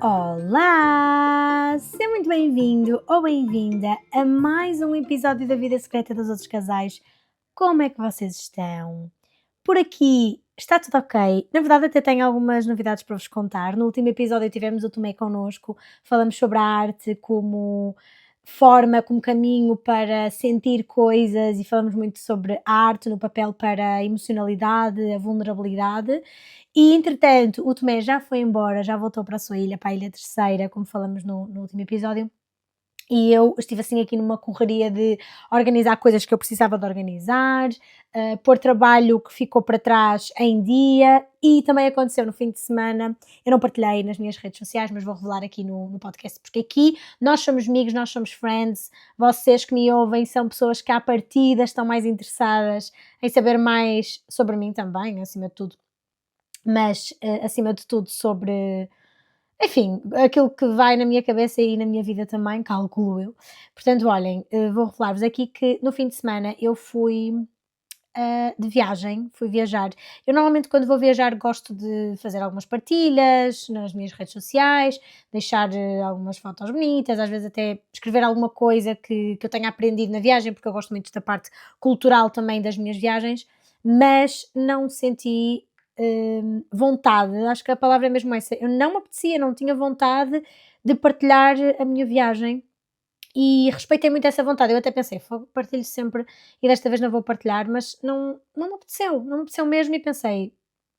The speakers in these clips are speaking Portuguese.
Olá! Seja muito bem-vindo ou bem-vinda a mais um episódio da Vida Secreta dos Outros Casais. Como é que vocês estão? Por aqui está tudo ok. Na verdade, até tenho algumas novidades para vos contar. No último episódio tivemos o Tomé connosco, falamos sobre a arte como forma, como caminho para sentir coisas e falamos muito sobre a arte no papel para a emocionalidade, a vulnerabilidade. E entretanto, o Tomé já foi embora, já voltou para a sua ilha, para a Ilha Terceira, como falamos no último episódio. E eu estive assim aqui numa correria de organizar coisas que eu precisava de organizar, pôr trabalho que ficou para trás em dia e também aconteceu no fim de semana, eu não partilhei nas minhas redes sociais, mas vou revelar aqui no podcast, porque aqui nós somos amigos, nós somos friends, vocês que me ouvem são pessoas que à partida estão mais interessadas em saber mais sobre mim também, acima de tudo, mas acima de tudo sobre enfim, aquilo que vai na minha cabeça e na minha vida também, calculo eu. Portanto, olhem, vou revelar-vos aqui que no fim de semana eu fui de viagem, fui viajar. Eu normalmente quando vou viajar gosto de fazer algumas partilhas nas minhas redes sociais, deixar algumas fotos bonitas, às vezes até escrever alguma coisa que eu tenha aprendido na viagem, porque eu gosto muito da parte cultural também das minhas viagens, mas não senti vontade, acho que a palavra é mesmo essa, eu não me apetecia, não tinha vontade de partilhar a minha viagem e respeitei muito essa vontade. Eu até pensei: "Fogo, partilho sempre e desta vez não vou partilhar", mas não me apeteceu, não me apeteceu mesmo e pensei: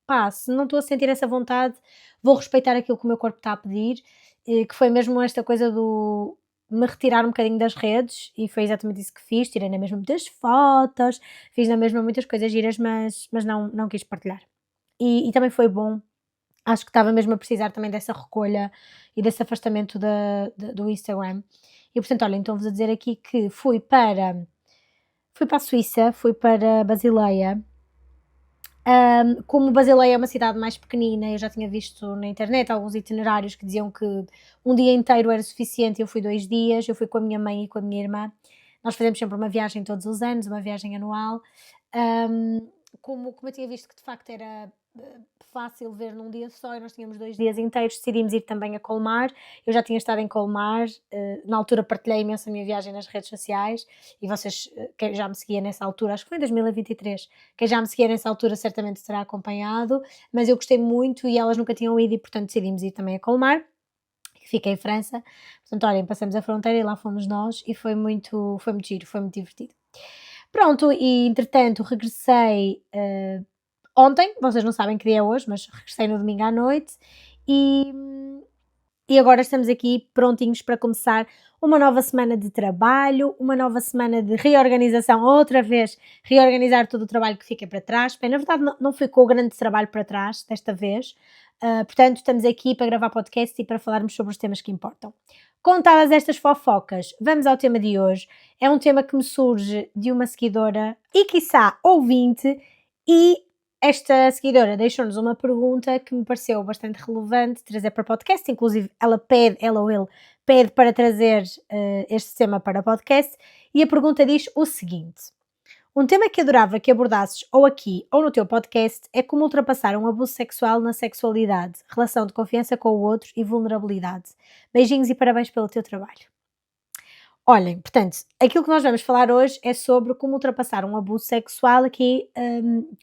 "Pá, se não estou a sentir essa vontade, vou respeitar aquilo que o meu corpo está a pedir", que foi mesmo esta coisa do me retirar um bocadinho das redes e foi exatamente isso que fiz, tirei na mesma muitas fotos, fiz na mesma muitas coisas giras, mas não quis partilhar. E também foi bom, acho que estava mesmo a precisar também dessa recolha e desse afastamento do Instagram. E portanto, olha, então vos a dizer aqui que fui para a Suíça, fui para Basileia. Como Basileia é uma cidade mais pequenina, eu já tinha visto na internet alguns itinerários que diziam que um dia inteiro era suficiente, eu fui 2 dias, eu fui com a minha mãe e com a minha irmã. Nós fazemos sempre uma viagem todos os anos, uma viagem anual. Hum, como eu tinha visto que de facto era, fácil ver num dia só e nós tínhamos 2 dias inteiros, decidimos ir também a Colmar. Eu já tinha estado em Colmar, na altura partilhei imenso a minha viagem nas redes sociais e vocês, quem já me seguia nessa altura, acho que foi em 2023, quem já me seguia nessa altura certamente terá acompanhado, mas eu gostei muito e elas nunca tinham ido e portanto decidimos ir também a Colmar, que fica em França. Portanto, olhem, passamos a fronteira e lá fomos nós e foi muito giro, foi muito divertido. Pronto, e entretanto regressei ontem, vocês não sabem que dia é hoje, mas regressei no domingo à noite e, e agora estamos aqui prontinhos para começar uma nova semana de trabalho, uma nova semana de reorganização, outra vez reorganizar todo o trabalho que fica para trás. Bem, na verdade, não ficou grande trabalho para trás desta vez, portanto, estamos aqui para gravar podcast e para falarmos sobre os temas que importam. Contadas estas fofocas, vamos ao tema de hoje. É um tema que me surge de uma seguidora e, quiçá, ouvinte, e esta seguidora deixou-nos uma pergunta que me pareceu bastante relevante trazer para podcast, inclusive ela ou ele pede para trazer este tema para podcast, e a pergunta diz o seguinte: um tema que adorava que abordasses ou aqui ou no teu podcast é como ultrapassar um abuso sexual na sexualidade, relação de confiança com o outro e vulnerabilidade. Beijinhos e parabéns pelo teu trabalho. Olhem, portanto, aquilo que nós vamos falar hoje é sobre como ultrapassar um abuso sexual aqui,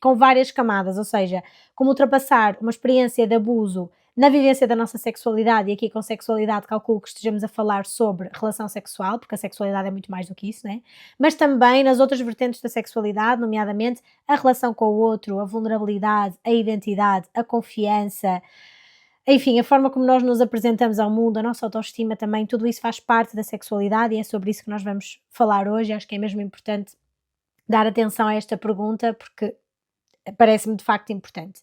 com várias camadas, ou seja, como ultrapassar uma experiência de abuso na vivência da nossa sexualidade, e aqui com sexualidade calculo que estejamos a falar sobre relação sexual, porque a sexualidade é muito mais do que isso, né? Mas também nas outras vertentes da sexualidade, nomeadamente a relação com o outro, a vulnerabilidade, a identidade, a confiança, enfim, a forma como nós nos apresentamos ao mundo, a nossa autoestima também, tudo isso faz parte da sexualidade e é sobre isso que nós vamos falar hoje. Acho que é mesmo importante dar atenção a esta pergunta porque parece-me de facto importante.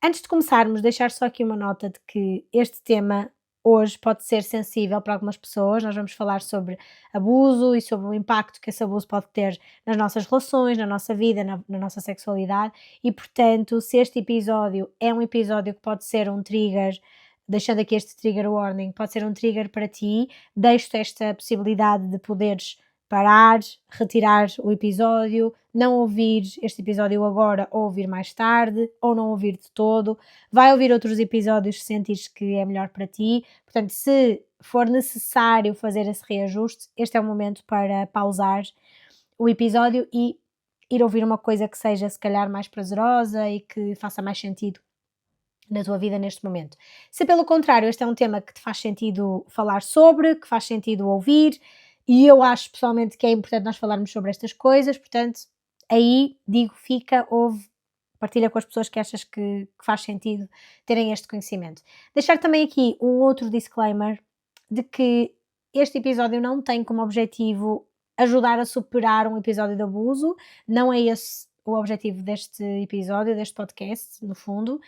Antes de começarmos, deixar só aqui uma nota de que este tema hoje pode ser sensível para algumas pessoas. Nós vamos falar sobre abuso e sobre o impacto que esse abuso pode ter nas nossas relações, na nossa vida, na nossa sexualidade e, portanto, se este episódio é um episódio que pode ser um trigger, deixando aqui este trigger warning, pode ser um trigger para ti, deixo-te esta possibilidade de poderes parar, retirar o episódio, não ouvir este episódio agora ou ouvir mais tarde, ou não ouvir de todo. Vai ouvir outros episódios se sentires que é melhor para ti. Portanto, se for necessário fazer esse reajuste, este é o momento para pausar o episódio e ir ouvir uma coisa que seja se calhar mais prazerosa e que faça mais sentido na tua vida neste momento. Se pelo contrário este é um tema que te faz sentido falar sobre, que faz sentido ouvir, e eu acho pessoalmente que é importante nós falarmos sobre estas coisas, portanto, aí digo, fica, ouve, partilha com as pessoas que achas que faz sentido terem este conhecimento. Deixar também aqui um outro disclaimer de que este episódio não tem como objetivo ajudar a superar um episódio de abuso, não é esse o objetivo deste episódio, deste podcast, no fundo.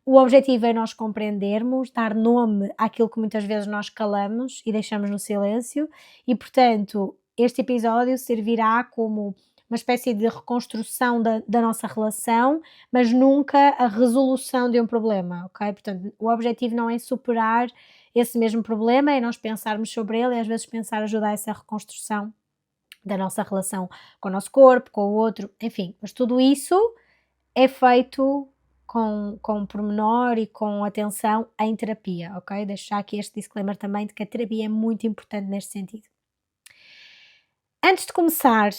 O objetivo é nós compreendermos, dar nome àquilo que muitas vezes nós calamos e deixamos no silêncio, e portanto este episódio servirá como uma espécie de reconstrução da nossa relação, mas nunca a resolução de um problema, ok? Portanto, o objetivo não é superar esse mesmo problema, é nós pensarmos sobre ele e às vezes pensar ajudar essa reconstrução da nossa relação com o nosso corpo, com o outro, enfim, mas tudo isso é feito com pormenor e com atenção em terapia, ok? Deixo já aqui este disclaimer também de que a terapia é muito importante neste sentido. Antes de começar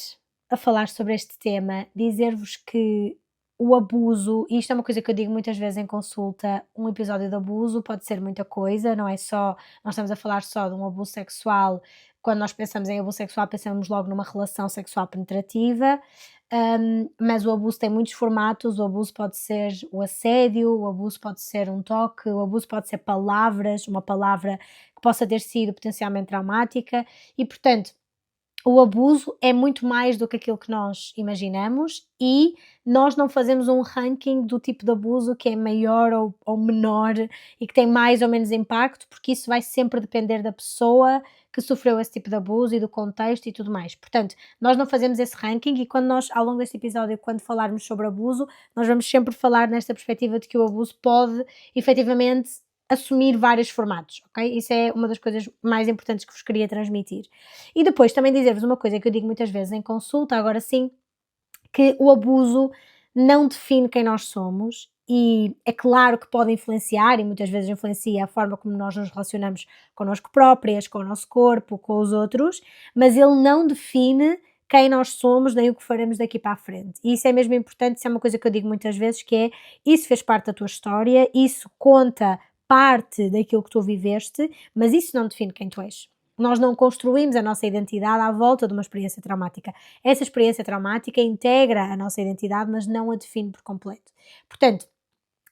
a falar sobre este tema, dizer-vos que o abuso, e isto é uma coisa que eu digo muitas vezes em consulta, um episódio de abuso pode ser muita coisa, não é só, nós estamos a falar só de um abuso sexual, quando nós pensamos em abuso sexual pensamos logo numa relação sexual penetrativa, mas o abuso tem muitos formatos, o abuso pode ser o assédio, o abuso pode ser um toque, o abuso pode ser palavras, uma palavra que possa ter sido potencialmente traumática e, portanto, o abuso é muito mais do que aquilo que nós imaginamos e nós não fazemos um ranking do tipo de abuso que é maior ou menor e que tem mais ou menos impacto, porque isso vai sempre depender da pessoa que sofreu esse tipo de abuso e do contexto e tudo mais. Portanto, nós não fazemos esse ranking e quando nós, ao longo deste episódio, quando falarmos sobre abuso, nós vamos sempre falar nesta perspectiva de que o abuso pode efetivamente assumir vários formatos, ok? Isso é uma das coisas mais importantes que vos queria transmitir. E depois também dizer-vos uma coisa que eu digo muitas vezes em consulta, agora sim, que o abuso não define quem nós somos e é claro que pode influenciar e muitas vezes influencia a forma como nós nos relacionamos connosco próprias, com o nosso corpo, com os outros, mas ele não define quem nós somos nem o que faremos daqui para a frente. E isso é mesmo importante, isso é uma coisa que eu digo muitas vezes, que é, isso fez parte da tua história, isso conta parte daquilo que tu viveste, mas isso não define quem tu és. Nós não construímos a nossa identidade à volta de uma experiência traumática. Essa experiência traumática integra a nossa identidade, mas não a define por completo. Portanto,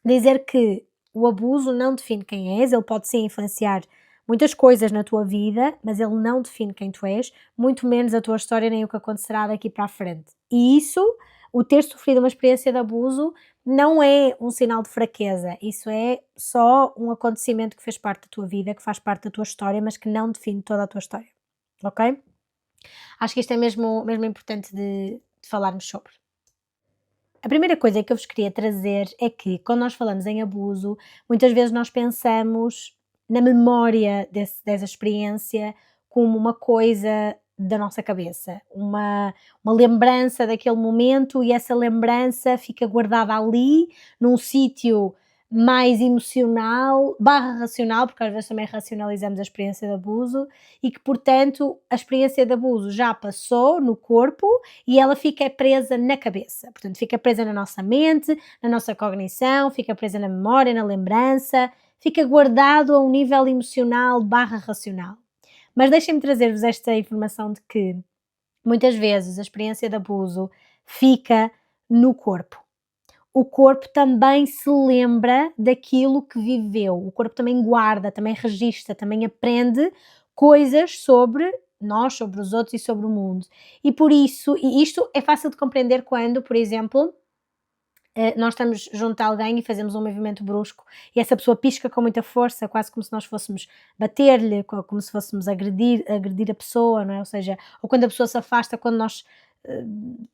dizer que o abuso não define quem és, ele pode sim influenciar muitas coisas na tua vida, mas ele não define quem tu és, muito menos a tua história nem o que acontecerá daqui para a frente. E isso, o ter sofrido uma experiência de abuso, não é um sinal de fraqueza, isso é só um acontecimento que fez parte da tua vida, que faz parte da tua história, mas que não define toda a tua história, ok? Acho que isto é mesmo importante de falarmos sobre. A primeira coisa que eu vos queria trazer é que, quando nós falamos em abuso, muitas vezes nós pensamos na memória dessa experiência como uma coisa da nossa cabeça, uma lembrança daquele momento e essa lembrança fica guardada ali, num sítio mais emocional, barra racional, porque às vezes também racionalizamos a experiência de abuso e que, portanto, a experiência de abuso já passou no corpo e ela fica presa na cabeça, portanto fica presa na nossa mente, na nossa cognição, fica presa na memória, na lembrança, fica guardado a um nível emocional barra racional. Mas deixem-me trazer-vos esta informação de que muitas vezes a experiência de abuso fica no corpo. O corpo também se lembra daquilo que viveu, o corpo também guarda, também registra, também aprende coisas sobre nós, sobre os outros e sobre o mundo. E por isso, e isto é fácil de compreender quando, por exemplo, nós estamos junto a alguém e fazemos um movimento brusco e essa pessoa pisca com muita força, quase como se nós fôssemos bater-lhe, como se fôssemos agredir a pessoa, não é? Ou seja, ou quando a pessoa se afasta, quando nós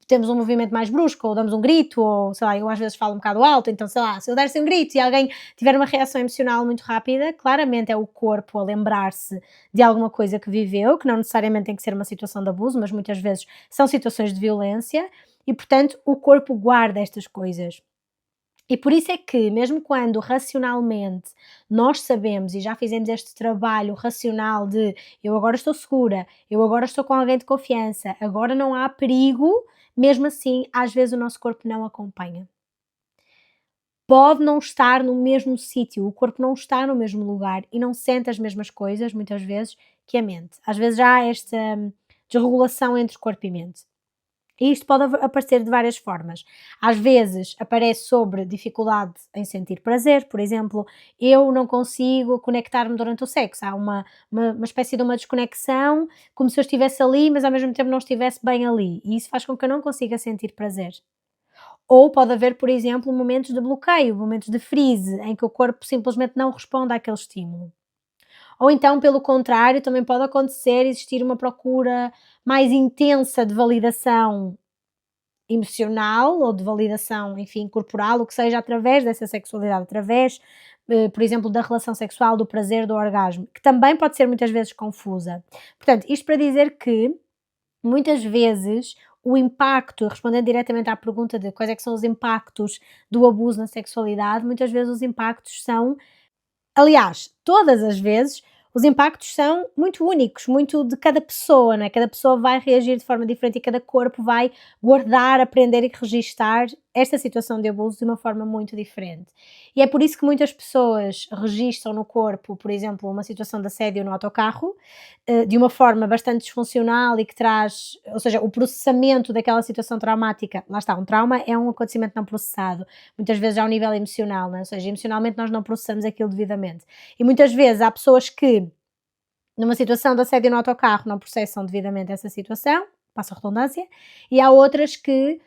temos um movimento mais brusco, ou damos um grito, ou sei lá, eu às vezes falo um bocado alto, então sei lá, se eu desse um grito e alguém tiver uma reação emocional muito rápida, claramente é o corpo a lembrar-se de alguma coisa que viveu, que não necessariamente tem que ser uma situação de abuso, mas muitas vezes são situações de violência, e portanto o corpo guarda estas coisas. E por isso é que, mesmo quando racionalmente nós sabemos e já fizemos este trabalho racional de eu agora estou segura, eu agora estou com alguém de confiança, agora não há perigo, mesmo assim, às vezes o nosso corpo não acompanha. Pode não estar no mesmo sítio, o corpo não está no mesmo lugar e não sente as mesmas coisas, muitas vezes, que a mente. Às vezes já há esta desregulação entre corpo e mente. E isto pode aparecer de várias formas. Às vezes aparece sobre dificuldade em sentir prazer, por exemplo, eu não consigo conectar-me durante o sexo. Há uma espécie de uma desconexão, como se eu estivesse ali, mas ao mesmo tempo não estivesse bem ali. E isso faz com que eu não consiga sentir prazer. Ou pode haver, por exemplo, momentos de bloqueio, momentos de freeze, em que o corpo simplesmente não responde àquele estímulo. Ou então, pelo contrário, também pode acontecer existir uma procura mais intensa de validação emocional ou de validação, enfim, corporal, o que seja, através dessa sexualidade, através, por exemplo, da relação sexual, do prazer, do orgasmo, que também pode ser muitas vezes confusa. Portanto, isto para dizer que muitas vezes o impacto, respondendo diretamente à pergunta de quais é que são os impactos do abuso na sexualidade, muitas vezes os impactos são, aliás, todas as vezes, os impactos são muito únicos, muito de cada pessoa, não é? Cada pessoa vai reagir de forma diferente e cada corpo vai guardar, aprender e registar esta situação de abuso de uma forma muito diferente. E é por isso que muitas pessoas registram no corpo, por exemplo, uma situação de assédio no autocarro, de uma forma bastante disfuncional e que traz, ou seja, o processamento daquela situação traumática, lá está, um trauma é um acontecimento não processado, muitas vezes ao nível emocional, não é? Ou seja, emocionalmente nós não processamos aquilo devidamente. E muitas vezes há pessoas que, numa situação de assédio no autocarro, não processam devidamente essa situação, passa a redundância, e há outras que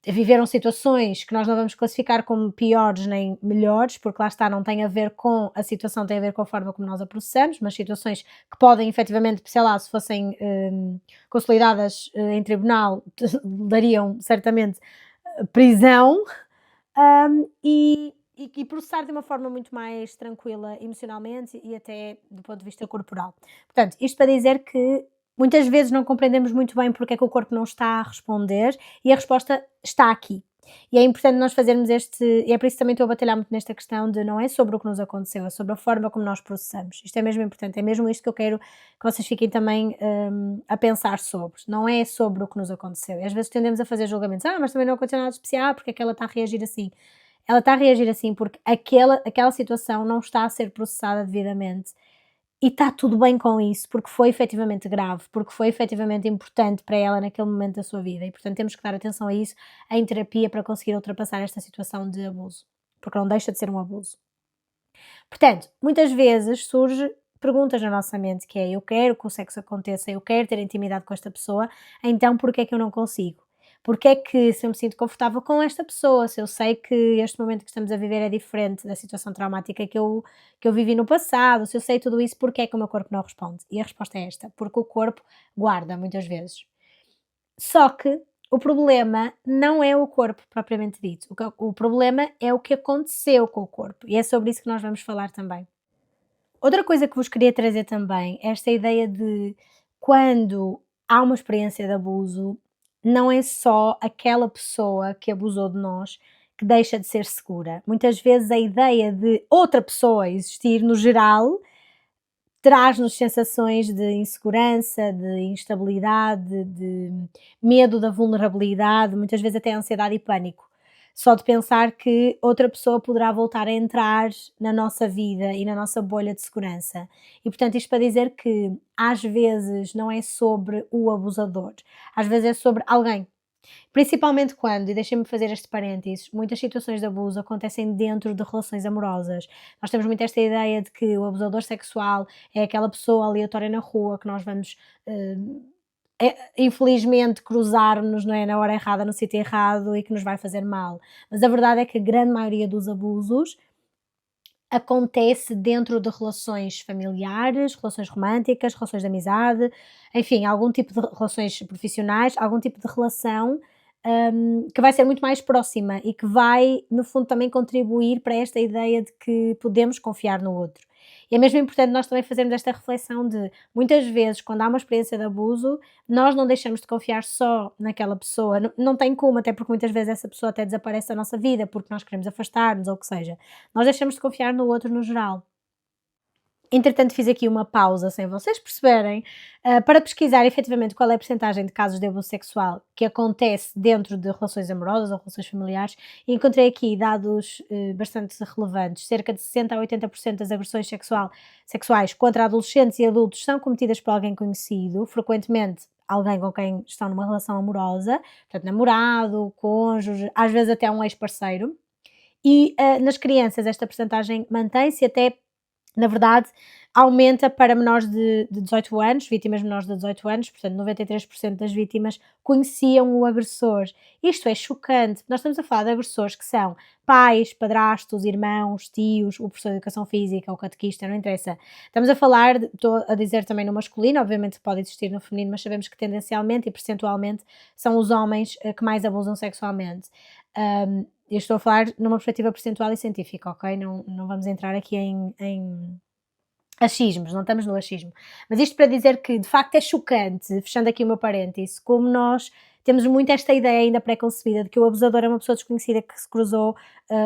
viveram situações que nós não vamos classificar como piores nem melhores, porque lá está, não tem a ver com a situação, tem a ver com a forma como nós a processamos, mas situações que podem efetivamente, sei lá, se fossem consolidadas em tribunal, dariam certamente prisão, e processar de uma forma muito mais tranquila emocionalmente e até do ponto de vista corporal. Portanto, isto para dizer que muitas vezes não compreendemos muito bem porque é que o corpo não está a responder e a resposta está aqui. E é importante nós fazermos este, e é por isso que também estou a batalhar muito nesta questão de não é sobre o que nos aconteceu, é sobre a forma como nós processamos. Isto é mesmo importante, é mesmo isto que eu quero que vocês fiquem também a pensar sobre. Não é sobre o que nos aconteceu. E às vezes tendemos a fazer julgamentos, mas também não aconteceu nada de especial, porque é que ela está a reagir assim? Ela está a reagir assim porque aquela situação não está a ser processada devidamente e está tudo bem com isso, porque foi efetivamente grave, porque foi efetivamente importante para ela naquele momento da sua vida e, portanto, temos que dar atenção a isso em terapia para conseguir ultrapassar esta situação de abuso, porque não deixa de ser um abuso. Portanto, muitas vezes surge perguntas na nossa mente que é: eu quero que o sexo aconteça, eu quero ter intimidade com esta pessoa, então porquê é que eu não consigo? Porque é que se eu me sinto confortável com esta pessoa, se eu sei que este momento que estamos a viver é diferente da situação traumática que eu vivi no passado, se eu sei tudo isso, porque é que o meu corpo não responde? E a resposta é esta: porque o corpo guarda muitas vezes. Só que o problema não é o corpo propriamente dito, o problema é o que aconteceu com o corpo, e é sobre isso que nós vamos falar também. Outra coisa que vos queria trazer também, é esta ideia de quando há uma experiência de abuso, não é só aquela pessoa que abusou de nós que deixa de ser segura. Muitas vezes a ideia de outra pessoa existir no geral traz-nos sensações de insegurança, de instabilidade, de medo da vulnerabilidade, muitas vezes até ansiedade e pânico. Só de pensar que outra pessoa poderá voltar a entrar na nossa vida e na nossa bolha de segurança. E portanto, isto para dizer que às vezes não é sobre o abusador, às vezes é sobre alguém. Principalmente quando, e deixem-me fazer este parênteses, muitas situações de abuso acontecem dentro de relações amorosas. Nós temos muito esta ideia de que o abusador sexual é aquela pessoa aleatória na rua que nós vamos, eh, infelizmente, cruzar-nos, não é, na hora errada, no sítio errado e que nos vai fazer mal. Mas a verdade é que a grande maioria dos abusos acontece dentro de relações familiares, relações românticas, relações de amizade, enfim, algum tipo de relações profissionais, algum tipo de relação, que vai ser muito mais próxima e que vai, no fundo, também contribuir para esta ideia de que podemos confiar no outro. E é mesmo importante nós também fazermos esta reflexão de, muitas vezes, quando há uma experiência de abuso, nós não deixamos de confiar só naquela pessoa, não tem como, até porque muitas vezes essa pessoa até desaparece da nossa vida porque nós queremos afastar-nos ou o que seja. Nós deixamos de confiar no outro no geral. Entretanto, fiz aqui uma pausa sem vocês perceberem, para pesquisar efetivamente qual é a percentagem de casos de abuso sexual que acontece dentro de relações amorosas ou relações familiares, e encontrei aqui dados bastante relevantes. Cerca de 60 a 80% das agressões sexuais contra adolescentes e adultos são cometidas por alguém conhecido, frequentemente alguém com quem estão numa relação amorosa, portanto, namorado, cônjuge, às vezes até um ex-parceiro. E nas crianças esta percentagem mantém-se, até na verdade, aumenta para menores de 18 anos, vítimas menores de 18 anos, portanto 93% das vítimas conheciam o agressor. Isto é chocante. Nós estamos a falar de agressores que são pais, padrastos, irmãos, tios, o professor de educação física, o catequista, não interessa. Estamos a falar, estou a dizer também no masculino, obviamente pode existir no feminino, mas sabemos que tendencialmente e percentualmente são os homens que mais abusam sexualmente. Eu estou a falar numa perspectiva percentual e científica, ok? Não vamos entrar aqui em achismos, não estamos no achismo. Mas isto para dizer que, de facto, é chocante, fechando aqui o meu parêntese, como nós temos muito esta ideia ainda pré-concebida de que o abusador é uma pessoa desconhecida que se cruzou,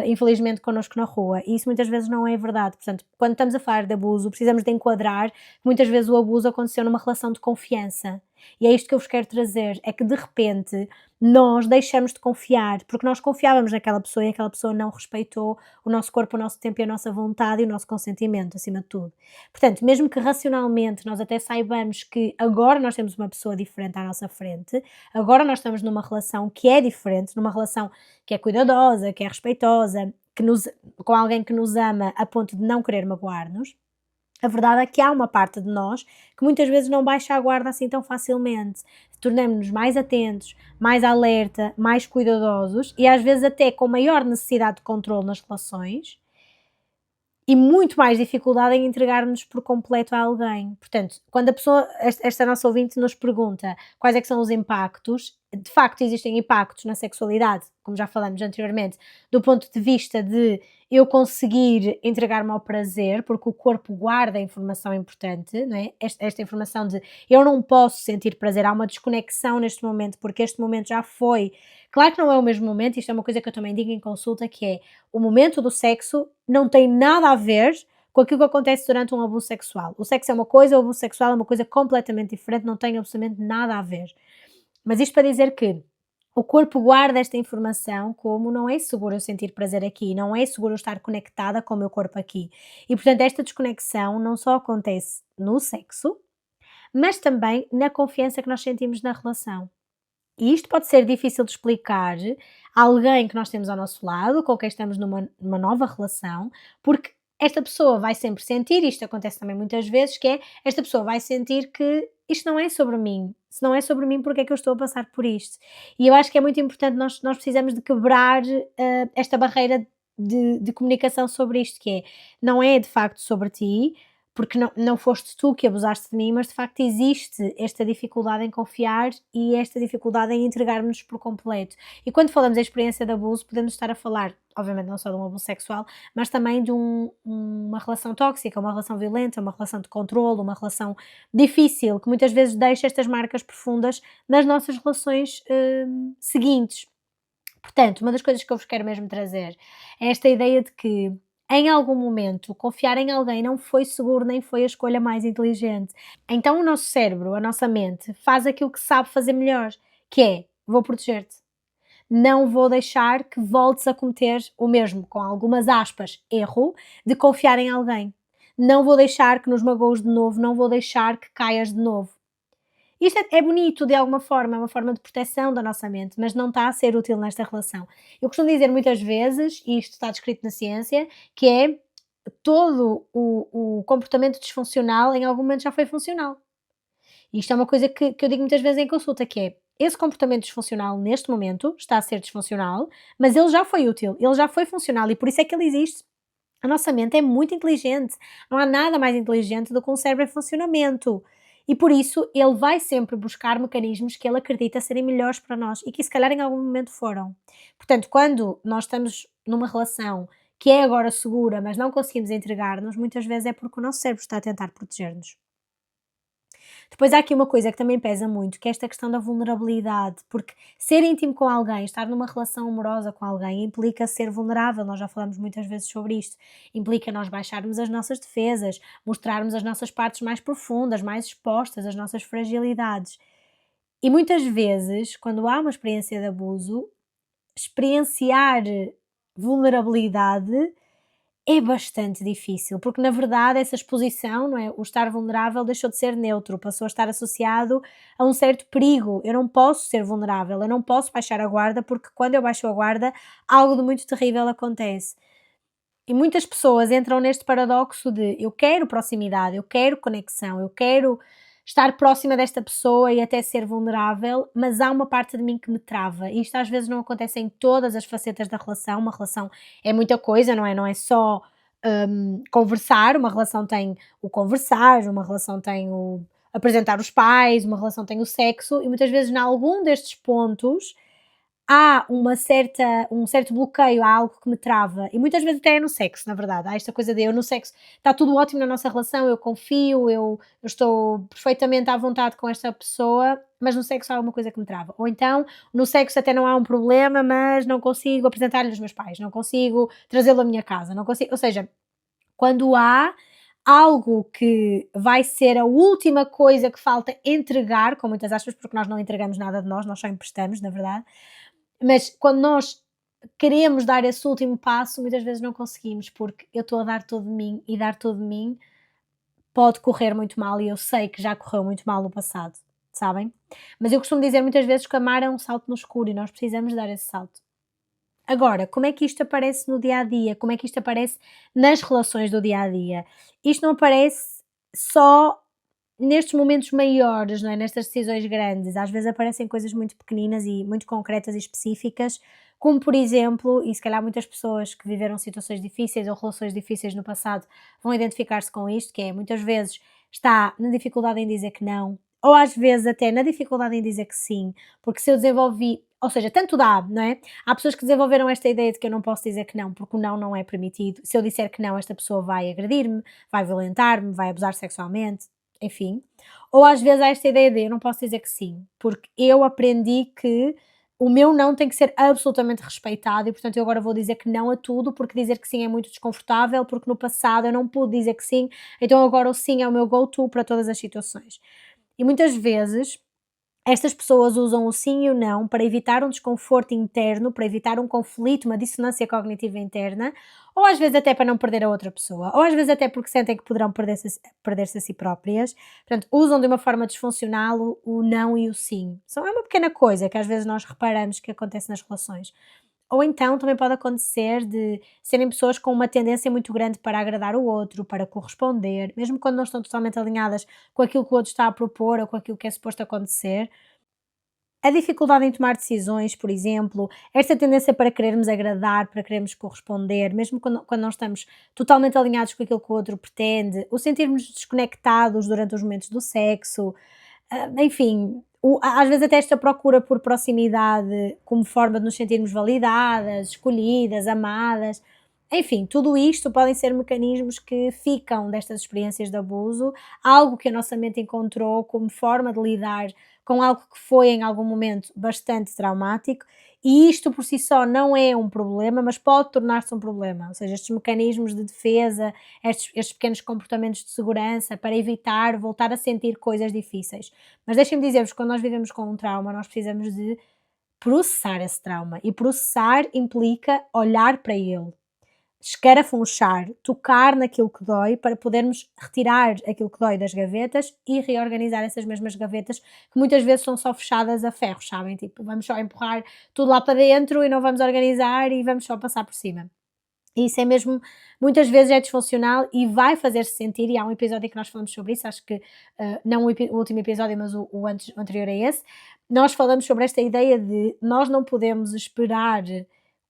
infelizmente, connosco na rua. E isso muitas vezes não é verdade. Portanto, quando estamos a falar de abuso, precisamos de enquadrar que muitas vezes o abuso aconteceu numa relação de confiança. E é isto que eu vos quero trazer, é que de repente nós deixamos de confiar, porque nós confiávamos naquela pessoa e aquela pessoa não respeitou o nosso corpo, o nosso tempo e a nossa vontade e o nosso consentimento, acima de tudo. Portanto, mesmo que racionalmente nós até saibamos que agora nós temos uma pessoa diferente à nossa frente, agora nós estamos numa relação que é diferente, numa relação que é cuidadosa, que é respeitosa, com alguém que nos ama a ponto de não querer magoar-nos, a verdade é que há uma parte de nós que muitas vezes não baixa a guarda assim tão facilmente. Tornamos-nos mais atentos, mais alerta, mais cuidadosos e às vezes até com maior necessidade de controle nas relações e muito mais dificuldade em entregar-nos por completo a alguém. Portanto, quando a pessoa, esta nossa ouvinte nos pergunta quais é que são os impactos, de facto existem impactos na sexualidade, como já falamos anteriormente, do ponto de vista de eu conseguir entregar-me ao prazer, porque o corpo guarda a informação importante, não é? Esta informação de eu não posso sentir prazer, há uma desconexão neste momento, porque este momento já foi. Claro que não é o mesmo momento, isto é uma coisa que eu também digo em consulta, que é o momento do sexo não tem nada a ver com aquilo que acontece durante um abuso sexual. O sexo é uma coisa, o abuso sexual é uma coisa completamente diferente, não tem absolutamente nada a ver. Mas isto para dizer que o corpo guarda esta informação como não é seguro eu sentir prazer aqui, não é seguro eu estar conectada com o meu corpo aqui. E portanto esta desconexão não só acontece no sexo, mas também na confiança que nós sentimos na relação. E isto pode ser difícil de explicar a alguém que nós temos ao nosso lado, com quem estamos numa nova relação, porque esta pessoa vai sempre sentir, isto acontece também muitas vezes, que é, esta pessoa vai sentir que isto não é sobre mim. Se não é sobre mim, porque é que eu estou a passar por isto? E eu acho que é muito importante, nós precisamos de quebrar esta barreira de comunicação sobre isto, que é, não é de facto sobre ti, porque não foste tu que abusaste de mim, mas de facto existe esta dificuldade em confiar e esta dificuldade em entregar-nos por completo. E quando falamos em experiência de abuso, podemos estar a falar, obviamente não só de um abuso sexual, mas também de uma relação tóxica, uma relação violenta, uma relação de controle, uma relação difícil, que muitas vezes deixa estas marcas profundas nas nossas relações seguintes. Portanto, uma das coisas que eu vos quero mesmo trazer é esta ideia de que em algum momento, confiar em alguém não foi seguro nem foi a escolha mais inteligente. Então o nosso cérebro, a nossa mente, faz aquilo que sabe fazer melhor, que é, vou proteger-te. Não vou deixar que voltes a cometer o mesmo, com algumas aspas, erro, de confiar em alguém. Não vou deixar que nos magoes de novo, não vou deixar que caias de novo. Isto é bonito de alguma forma, é uma forma de proteção da nossa mente, mas não está a ser útil nesta relação. Eu costumo dizer muitas vezes, e isto está descrito na ciência, que é todo o comportamento disfuncional em algum momento já foi funcional. E isto é uma coisa que eu digo muitas vezes em consulta, que é esse comportamento disfuncional neste momento está a ser disfuncional, mas ele já foi útil, ele já foi funcional e por isso é que ele existe. A nossa mente é muito inteligente, não há nada mais inteligente do que um cérebro em funcionamento. E por isso ele vai sempre buscar mecanismos que ele acredita serem melhores para nós e que se calhar em algum momento foram. Portanto, quando nós estamos numa relação que é agora segura, mas não conseguimos entregar-nos, muitas vezes é porque o nosso cérebro está a tentar proteger-nos. Depois há aqui uma coisa que também pesa muito, que é esta questão da vulnerabilidade, porque ser íntimo com alguém, estar numa relação amorosa com alguém, implica ser vulnerável. Nós já falamos muitas vezes sobre isto. Implica nós baixarmos as nossas defesas, mostrarmos as nossas partes mais profundas, mais expostas, as nossas fragilidades. E muitas vezes, quando há uma experiência de abuso, experienciar vulnerabilidade é bastante difícil, porque na verdade essa exposição, não é? O estar vulnerável deixou de ser neutro, passou a estar associado a um certo perigo. Eu não posso ser vulnerável, eu não posso baixar a guarda, porque quando eu baixo a guarda, algo de muito terrível acontece. E muitas pessoas entram neste paradoxo de eu quero proximidade, eu quero conexão, eu quero estar próxima desta pessoa e até ser vulnerável, mas há uma parte de mim que me trava. E isto às vezes não acontece em todas as facetas da relação. Uma relação é muita coisa, não é? Não é só conversar. Uma relação tem o conversar, uma relação tem o apresentar os pais, uma relação tem o sexo, e muitas vezes, em algum destes pontos, há um certo bloqueio, há algo que me trava, e muitas vezes até é no sexo, na verdade. Há esta coisa de eu no sexo está tudo ótimo na nossa relação, eu confio, eu estou perfeitamente à vontade com esta pessoa, mas no sexo há alguma coisa que me trava. Ou então, no sexo até não há um problema, mas não consigo apresentar-lhe os meus pais, não consigo trazê-lo à minha casa, não consigo, ou seja, quando há algo que vai ser a última coisa que falta entregar, com muitas aspas, porque nós não entregamos nada de nós, nós só emprestamos, na verdade, mas quando nós queremos dar esse último passo, muitas vezes não conseguimos, porque eu estou a dar todo de mim e dar todo de mim pode correr muito mal e eu sei que já correu muito mal no passado, sabem? Mas eu costumo dizer muitas vezes que amar é um salto no escuro e nós precisamos dar esse salto. Agora, como é que isto aparece no dia a dia? Como é que isto aparece nas relações do dia a dia? Isto não aparece só nestes momentos maiores, não é? Nestas decisões grandes, às vezes aparecem coisas muito pequeninas e muito concretas e específicas, como por exemplo, e se calhar muitas pessoas que viveram situações difíceis ou relações difíceis no passado vão identificar-se com isto, que é muitas vezes está na dificuldade em dizer que não, ou às vezes até na dificuldade em dizer que sim, porque se eu desenvolvi, ou seja, tanto dá, não é? Há pessoas que desenvolveram esta ideia de que eu não posso dizer que não, porque o não não é permitido. Se eu disser que não, esta pessoa vai agredir-me, vai violentar-me, vai abusar sexualmente, enfim. Ou às vezes há esta ideia de eu não posso dizer que sim, porque eu aprendi que o meu não tem que ser absolutamente respeitado e, portanto, eu agora vou dizer que não a tudo, porque dizer que sim é muito desconfortável, porque no passado eu não pude dizer que sim, então agora o sim é o meu go-to para todas as situações. E muitas vezes estas pessoas usam o sim e o não para evitar um desconforto interno, para evitar um conflito, uma dissonância cognitiva interna, ou às vezes até para não perder a outra pessoa, ou às vezes até porque sentem que poderão perder-se a si próprias. Portanto, usam de uma forma disfuncional o não e o sim. Só é uma pequena coisa que às vezes nós reparamos que acontece nas relações. Ou então também pode acontecer de serem pessoas com uma tendência muito grande para agradar o outro, para corresponder, mesmo quando não estão totalmente alinhadas com aquilo que o outro está a propor ou com aquilo que é suposto acontecer. A dificuldade em tomar decisões, por exemplo, esta tendência para querermos agradar, para querermos corresponder, mesmo quando não estamos totalmente alinhados com aquilo que o outro pretende, o sentirmos desconectados durante os momentos do sexo, enfim, às vezes até esta procura por proximidade como forma de nos sentirmos validadas, escolhidas, amadas, enfim, tudo isto podem ser mecanismos que ficam destas experiências de abuso, algo que a nossa mente encontrou como forma de lidar com algo que foi em algum momento bastante traumático, e isto por si só não é um problema, mas pode tornar-se um problema. Ou seja, estes mecanismos de defesa, estes pequenos comportamentos de segurança para evitar voltar a sentir coisas difíceis. Mas deixem-me dizer-vos, quando nós vivemos com um trauma, nós precisamos de processar esse trauma. E processar implica olhar para ele, escarafunchar, tocar naquilo que dói para podermos retirar aquilo que dói das gavetas e reorganizar essas mesmas gavetas que muitas vezes são só fechadas a ferro, sabem? Tipo, vamos só empurrar tudo lá para dentro e não vamos organizar e vamos só passar por cima. E isso é mesmo, muitas vezes é disfuncional e vai fazer-se sentir, e há um episódio em que nós falamos sobre isso, acho que não o último episódio, mas o anterior a esse, nós falamos sobre esta ideia de nós não podemos esperar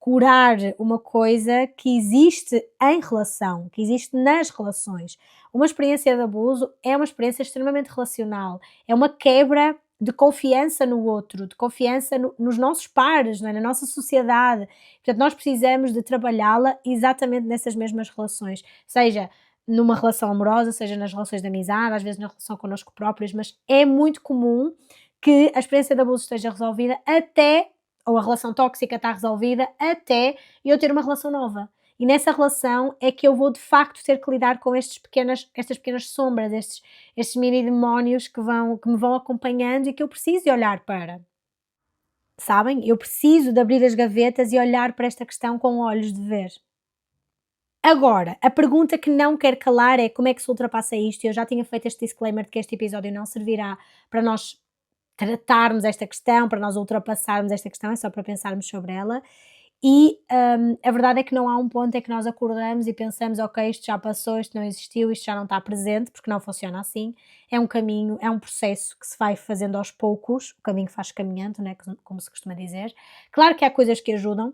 curar uma coisa que existe em relação, que existe nas relações. Uma experiência de abuso é uma experiência extremamente relacional, é uma quebra de confiança no outro, de confiança nos nossos pares, não é? Na nossa sociedade. Portanto, nós precisamos de trabalhá-la exatamente nessas mesmas relações, seja numa relação amorosa, seja nas relações de amizade, às vezes na relação connosco próprios, mas é muito comum que a experiência de abuso esteja resolvida até, ou a relação tóxica está resolvida, até eu ter uma relação nova. E nessa relação é que eu vou de facto ter que lidar com estas pequenas sombras, estes mini demónios que me vão acompanhando e que eu preciso de olhar para. Sabem? Eu preciso de abrir as gavetas e olhar para esta questão com olhos de ver. Agora, a pergunta que não quer calar é como é que se ultrapassa isto? Eu já tinha feito este disclaimer de que este episódio não servirá para nós tratarmos esta questão, para nós ultrapassarmos esta questão, é só para pensarmos sobre ela. E a verdade é que não há um ponto em que nós acordamos e pensamos, ok, isto já passou, isto não existiu, isto já não está presente, porque não funciona assim. É um caminho, é um processo que se vai fazendo aos poucos, o caminho faz caminhando, né, como se costuma dizer. Claro que há coisas que ajudam.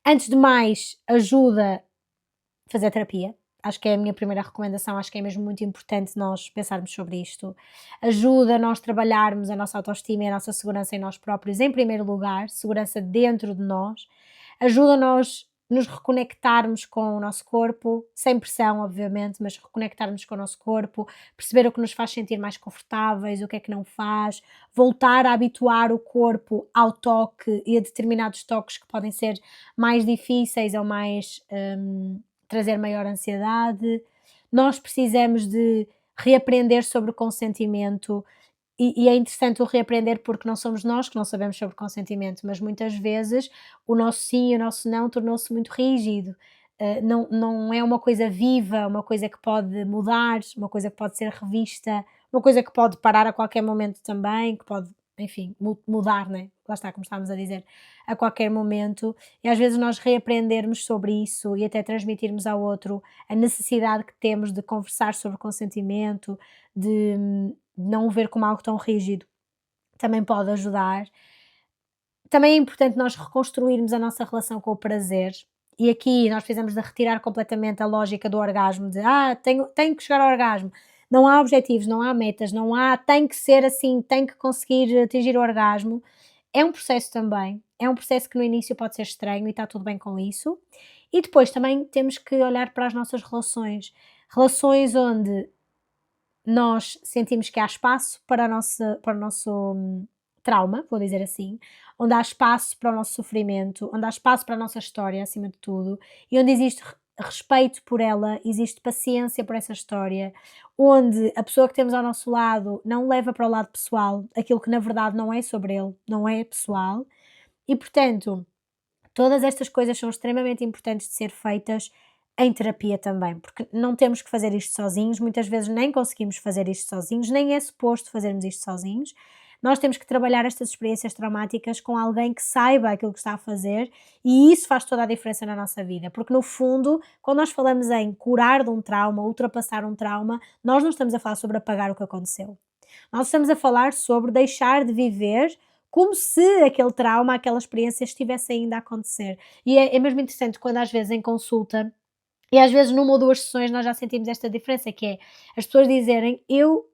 Antes de mais, ajuda fazer terapia. Acho que é a minha primeira recomendação, acho que é mesmo muito importante nós pensarmos sobre isto. Ajuda nós trabalharmos a nossa autoestima e a nossa segurança em nós próprios, em primeiro lugar, segurança dentro de nós. Ajuda nós nos reconectarmos com o nosso corpo, sem pressão, obviamente, mas reconectarmos com o nosso corpo, perceber o que nos faz sentir mais confortáveis, o que é que não faz, voltar a habituar o corpo ao toque e a determinados toques que podem ser mais difíceis ou mais trazer maior ansiedade. Nós precisamos de reaprender sobre o consentimento e é interessante o reaprender porque não somos nós que não sabemos sobre consentimento, mas muitas vezes o nosso sim e o nosso não tornou-se muito rígido. Não é uma coisa viva, uma coisa que pode mudar, uma coisa que pode ser revista, uma coisa que pode parar a qualquer momento também, que pode, enfim, mudar, né? Lá está, como estávamos a dizer, a qualquer momento. E às vezes nós reaprendermos sobre isso e até transmitirmos ao outro a necessidade que temos de conversar sobre consentimento, de não o ver como algo tão rígido, também pode ajudar. Também é importante nós reconstruirmos a nossa relação com o prazer. E aqui nós precisamos de retirar completamente a lógica do orgasmo, de tenho que chegar ao orgasmo. Não há objetivos, não há metas, não há tem que ser assim, tem que conseguir atingir o orgasmo. É um processo também, é um processo que no início pode ser estranho e está tudo bem com isso. E depois também temos que olhar para as nossas relações, relações onde nós sentimos que há espaço para o nosso trauma, vou dizer assim, onde há espaço para o nosso sofrimento, onde há espaço para a nossa história, acima de tudo, e onde existe respeito por ela, existe paciência por essa história, onde a pessoa que temos ao nosso lado não leva para o lado pessoal aquilo que na verdade não é sobre ele, não é pessoal, e portanto, todas estas coisas são extremamente importantes de ser feitas em terapia também, porque não temos que fazer isto sozinhos, muitas vezes nem conseguimos fazer isto sozinhos, nem é suposto fazermos isto sozinhos. Nós temos que trabalhar estas experiências traumáticas com alguém que saiba aquilo que está a fazer e isso faz toda a diferença na nossa vida, porque no fundo, quando nós falamos em curar de um trauma, ultrapassar um trauma, nós não estamos a falar sobre apagar o que aconteceu. Nós estamos a falar sobre deixar de viver como se aquele trauma, aquela experiência estivesse ainda a acontecer. E é mesmo interessante quando às vezes em consulta, e às vezes numa ou duas sessões nós já sentimos esta diferença, que é as pessoas dizerem: eu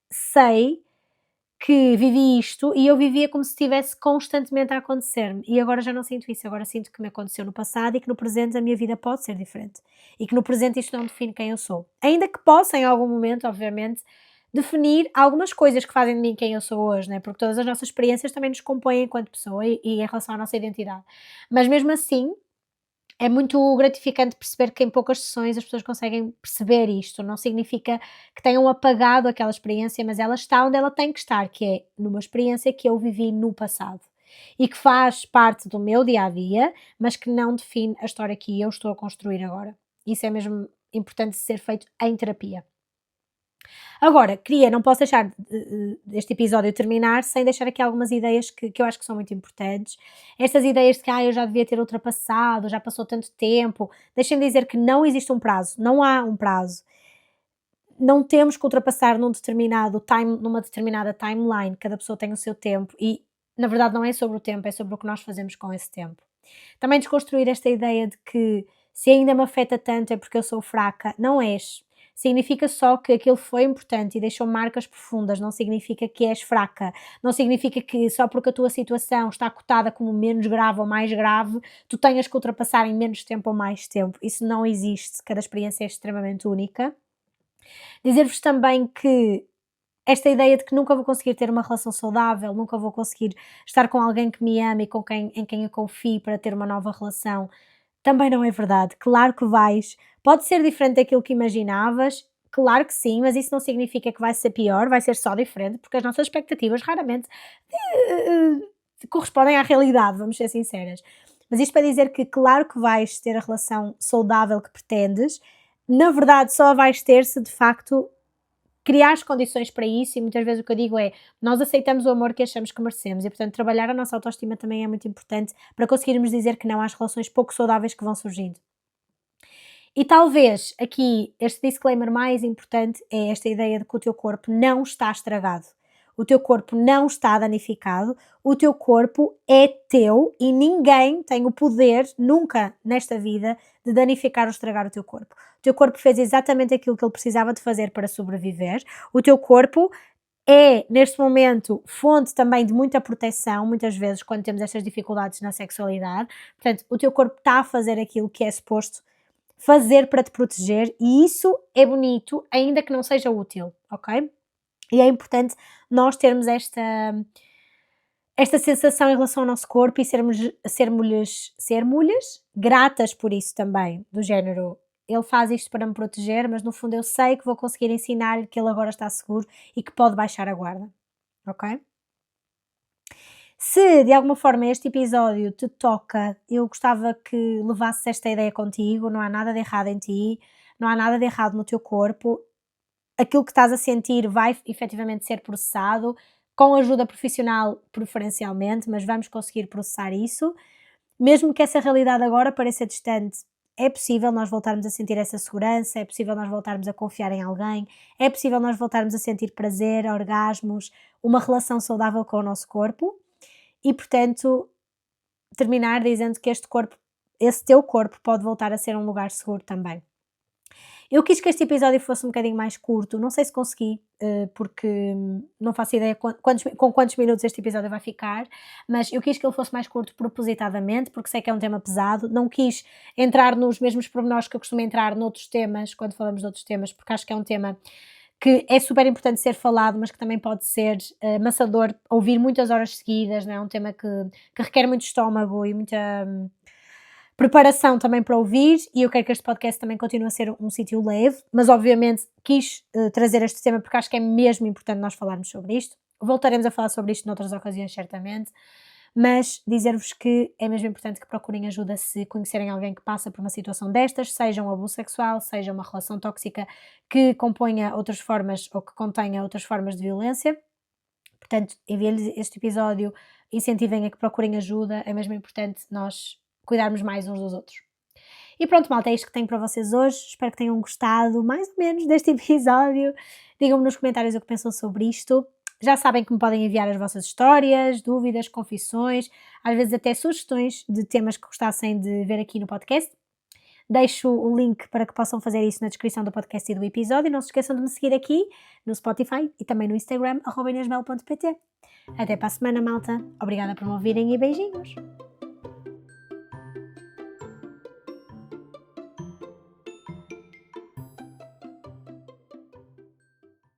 sei que vivi isto e eu vivia como se estivesse constantemente a acontecer-me e agora já não sinto isso, agora sinto que me aconteceu no passado e que no presente a minha vida pode ser diferente e que no presente isto não define quem eu sou. Ainda que possa em algum momento, obviamente, definir algumas coisas que fazem de mim quem eu sou hoje, né? Porque todas as nossas experiências também nos compõem enquanto pessoa e em relação à nossa identidade. Mas mesmo assim, é muito gratificante perceber que em poucas sessões as pessoas conseguem perceber isto. Não significa que tenham apagado aquela experiência, mas ela está onde ela tem que estar, que é numa experiência que eu vivi no passado e que faz parte do meu dia a dia, mas que não define a história que eu estou a construir agora. Isso é mesmo importante ser feito em terapia. Agora, não posso deixar este episódio terminar sem deixar aqui algumas ideias que eu acho que são muito importantes. Estas ideias de que eu já devia ter ultrapassado, já passou tanto tempo. Deixem-me dizer que não existe um prazo, não há um prazo. Não temos que ultrapassar numa determinada timeline, cada pessoa tem o seu tempo e, na verdade, não é sobre o tempo, é sobre o que nós fazemos com esse tempo. Também desconstruir esta ideia de que se ainda me afeta tanto é porque eu sou fraca. Não és. Significa só que aquilo foi importante e deixou marcas profundas, não significa que és fraca, não significa que só porque a tua situação está cotada como menos grave ou mais grave, tu tenhas que ultrapassar em menos tempo ou mais tempo. Isso não existe, cada experiência é extremamente única. Dizer-vos também que esta ideia de que nunca vou conseguir ter uma relação saudável, nunca vou conseguir estar com alguém que me ama e em quem eu confio para ter uma nova relação, também não é verdade. Claro que vais. Pode ser diferente daquilo que imaginavas, claro que sim, mas isso não significa que vai ser pior, vai ser só diferente, porque as nossas expectativas raramente correspondem à realidade, vamos ser sinceras. Mas isto para dizer que, claro que vais ter a relação saudável que pretendes, na verdade só a vais ter se de facto criar as condições para isso, e muitas vezes o que eu digo é, nós aceitamos o amor que achamos que merecemos e portanto trabalhar a nossa autoestima também é muito importante para conseguirmos dizer que não às relações pouco saudáveis que vão surgindo. E talvez aqui este disclaimer mais importante é esta ideia de que o teu corpo não está estragado. O teu corpo não está danificado, o teu corpo é teu e ninguém tem o poder, nunca nesta vida, de danificar ou estragar o teu corpo. O teu corpo fez exatamente aquilo que ele precisava de fazer para sobreviver. O teu corpo é, neste momento, fonte também de muita proteção, muitas vezes, quando temos estas dificuldades na sexualidade. Portanto, o teu corpo está a fazer aquilo que é suposto fazer para te proteger e isso é bonito, ainda que não seja útil, ok? E é importante nós termos esta sensação em relação ao nosso corpo e sermos gratas por isso também, do género, ele faz isto para me proteger, mas no fundo eu sei que vou conseguir ensinar-lhe que ele agora está seguro e que pode baixar a guarda, ok? Se de alguma forma este episódio te toca, eu gostava que levasses esta ideia contigo, não há nada de errado em ti, não há nada de errado no teu corpo, aquilo que estás a sentir vai efetivamente ser processado, com ajuda profissional preferencialmente, mas vamos conseguir processar isso. Mesmo que essa realidade agora pareça distante, é possível nós voltarmos a sentir essa segurança, é possível nós voltarmos a confiar em alguém, é possível nós voltarmos a sentir prazer, orgasmos, uma relação saudável com o nosso corpo e, portanto, terminar dizendo que este corpo, esse teu corpo, pode voltar a ser um lugar seguro também. Eu quis que este episódio fosse um bocadinho mais curto, não sei se consegui, porque não faço ideia com quantos minutos este episódio vai ficar, mas eu quis que ele fosse mais curto propositadamente, porque sei que é um tema pesado, não quis entrar nos mesmos pormenores que eu costumo entrar noutros temas, quando falamos de outros temas, porque acho que é um tema que é super importante ser falado, mas que também pode ser maçador ouvir muitas horas seguidas, não é? Um tema que requer muito estômago e muita preparação também para ouvir, e eu quero que este podcast também continue a ser um sítio leve, mas obviamente quis trazer este tema porque acho que é mesmo importante nós falarmos sobre isto. Voltaremos a falar sobre isto noutras ocasiões, certamente, mas dizer-vos que é mesmo importante que procurem ajuda se conhecerem alguém que passa por uma situação destas, seja um abuso sexual, seja uma relação tóxica que componha outras formas ou que contenha outras formas de violência. Portanto, enviem-lhes este episódio, incentivem a que procurem ajuda, é mesmo importante nós cuidarmos mais uns dos outros. E pronto, malta, é isto que tenho para vocês hoje. Espero que tenham gostado, mais ou menos, deste episódio. Digam-me nos comentários o que pensam sobre isto. Já sabem que me podem enviar as vossas histórias, dúvidas, confissões, às vezes até sugestões de temas que gostassem de ver aqui no podcast. Deixo o link para que possam fazer isso na descrição do podcast e do episódio. Não se esqueçam de me seguir aqui no Spotify e também no Instagram, @inasmel.pt. Até para a semana, malta. Obrigada por me ouvirem e beijinhos.